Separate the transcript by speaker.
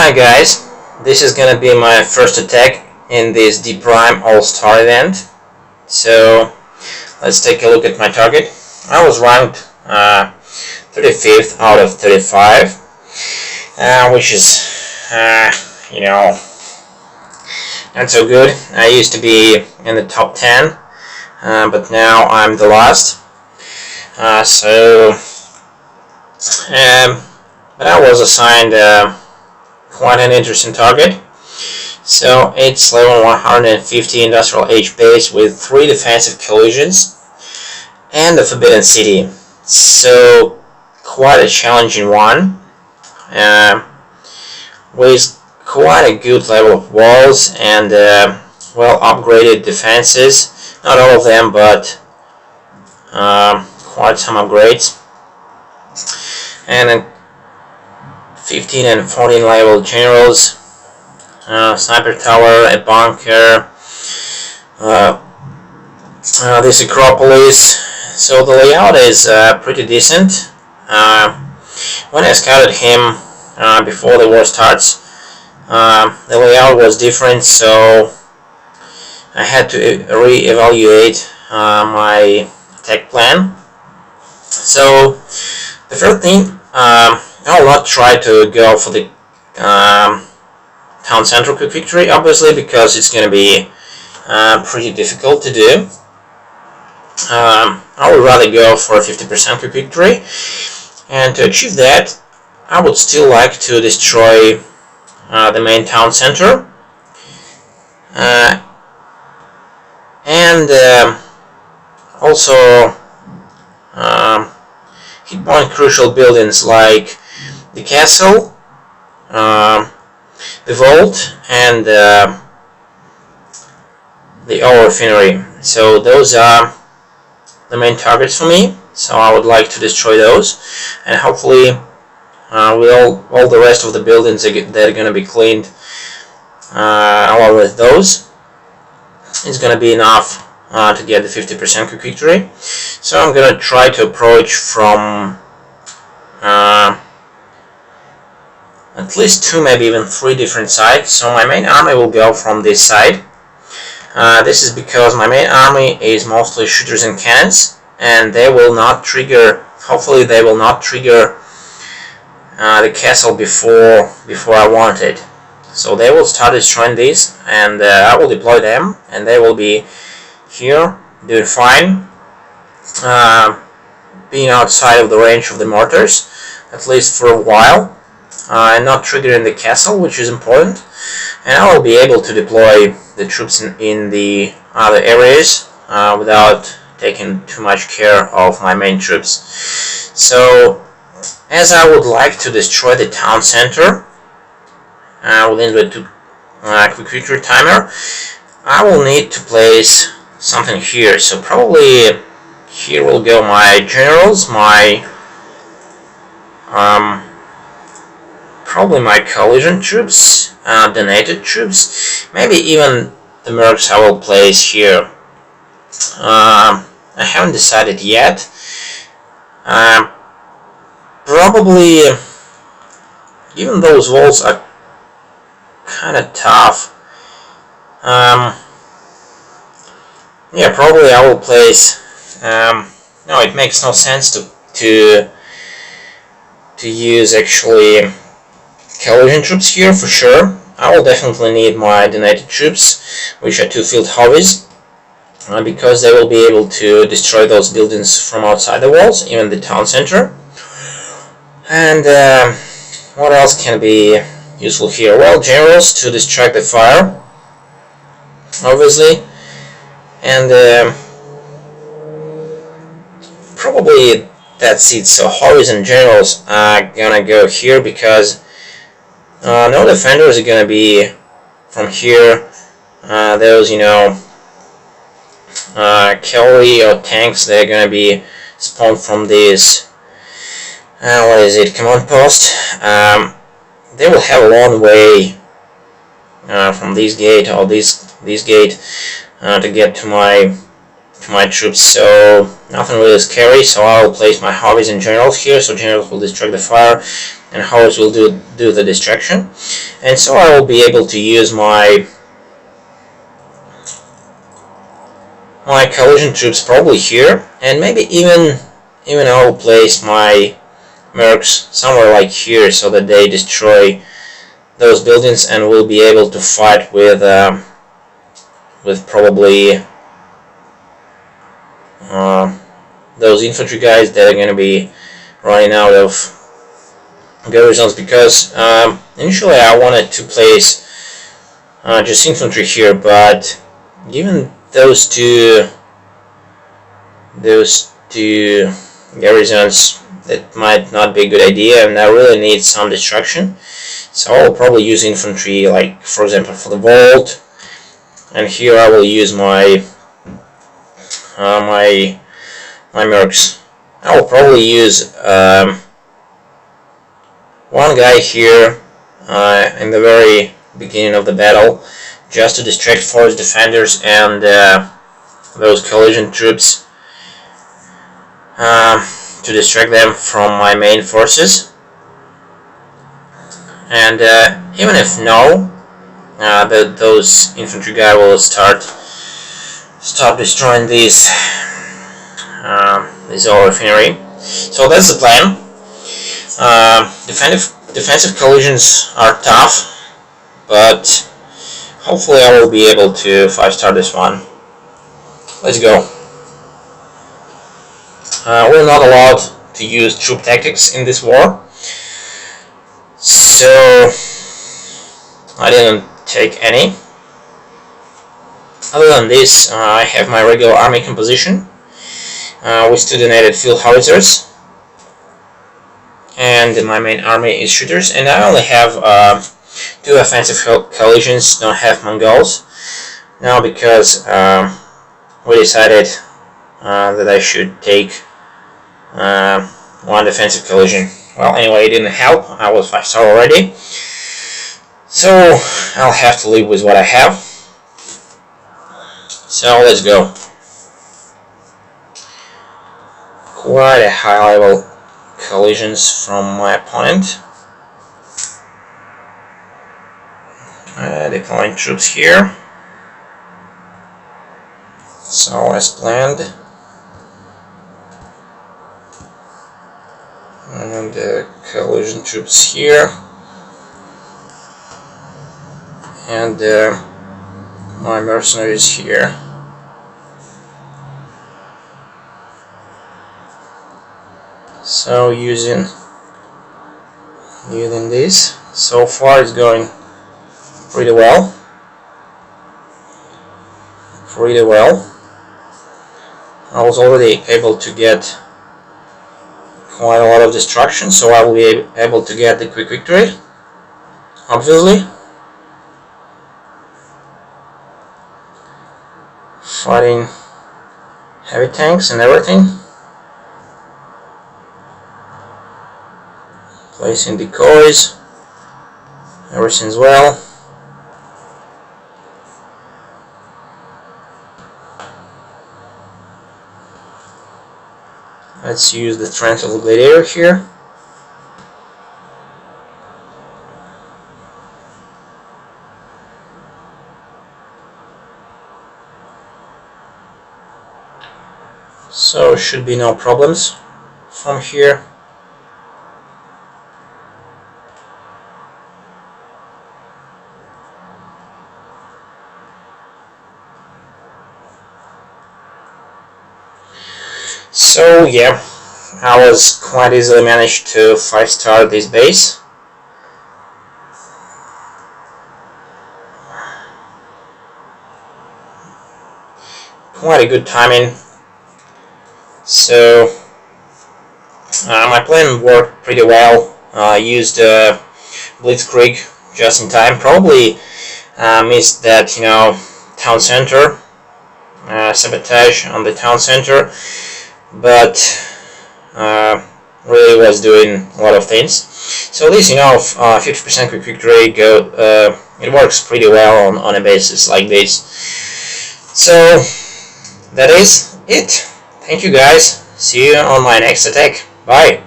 Speaker 1: Hi guys, this is gonna be my first attack in this D Prime All-Star event. So let's take a look at my target. I was ranked 35th out of 35, which is, not so good. I used to be in the top 10, but now I'm the last. But I was assigned quite an interesting target. So it's level 150 industrial age base with 3 defensive collisions and the Forbidden City. So quite a challenging one, with quite a good level of walls and well upgraded defenses. Not all of them, but quite some upgrades. And then 15 and 14 level generals, sniper tower, a bunker, this Acropolis. So the layout is pretty decent. When I scouted him before the war starts, the layout was different, so I had to re-evaluate my attack plan. So the first thing, I will not try to go for the town center quick victory, obviously, because it's going to be pretty difficult to do. I would rather go for a 50% quick victory, and to achieve that, I would still like to destroy the main town center, and also hit point crucial buildings like the castle, the vault, and the ore refinery. So those are the main targets for me, so I would like to destroy those, and hopefully with all the rest of the buildings that are going to be cleaned along with those, it's going to be enough to get the 50% quick victory. So I'm going to try to approach from at least 2, maybe even 3 different sides. So my main army will go from this side. This is because my main army is mostly shooters and cannons, and they will not trigger, hopefully they will not trigger the castle before I want it. So they will start destroying these, and I will deploy them, and they will be here doing fine, being outside of the range of the mortars, at least for a while, and not triggering the castle, which is important. And I will be able to deploy the troops in the other areas without taking too much care of my main troops. So, as I would like to destroy the town center within the quick victory timer, I will need to place something here. So probably here will go my generals, probably my collision troops, donated troops, maybe even the mercs I will place here. I haven't decided yet. Probably, even those walls are kind of tough. Yeah, probably I will place. No, it makes no sense to use actually collision troops here for sure. I will definitely need my donated troops, which are 2 field hobbies, because they will be able to destroy those buildings from outside the walls, even the town center. And what else can be useful here? Well, generals to distract the fire, obviously, and probably that's it. So hobbies and generals are gonna go here because no defenders are gonna be from here. Those, cavalry or tanks, they're gonna be spawned from this what is it, command post. They will have a long way from this gate or this gate to get to my troops, so nothing really scary. So I will place my hobbies and generals here, so generals will distract the fire, and horse will do the distraction, and so I will be able to use my collision troops probably here, and maybe even I will place my mercs somewhere like here so that they destroy those buildings, and we'll be able to fight with probably those infantry guys that are going to be running out of garrisons, because initially I wanted to place just infantry here, but given those two garrisons, that might not be a good idea, and I really need some destruction. So I'll probably use infantry, like for example for the vault, and here I will use my my mercs. I will probably use one guy here in the very beginning of the battle, just to distract forest defenders and those collision troops, to distract them from my main forces. And even if those infantry guys will stop destroying these old refinery. So that's the plan. Defensive collisions are tough, but hopefully I will be able to 5-star this one. Let's go. We're not allowed to use troop tactics in this war, so I didn't take any. Other than this, I have my regular army composition with 2 donated field howitzers, and my main army is shooters, and I only have 2 offensive collisions, don't have Mongols now, because we decided that I should take 1 defensive collision. Well, anyway, it didn't help. I was 5-star already, so I'll have to live with what I have. So let's go. Quite a high level collisions from my opponent. Deploying troops here. So as planned. And the collision troops here. And my mercenaries here. So using this, so far it's going pretty well. I was already able to get quite a lot of destruction, so I will be able to get the quick victory, obviously. Fighting heavy tanks and everything. Placing decoys, everything's well. Let's use the strength of the gladiator here. So should be no problems from here. So yeah, I was quite easily managed to 5-star this base. Quite a good timing. So my plan worked pretty well. I used Blitzkrieg just in time. Probably missed that, town center, sabotage on the town center, but really was doing a lot of things. So this, 50% quick victory it works pretty well on a basis like this. So that is it. Thank you guys. See you on my next attack. Bye.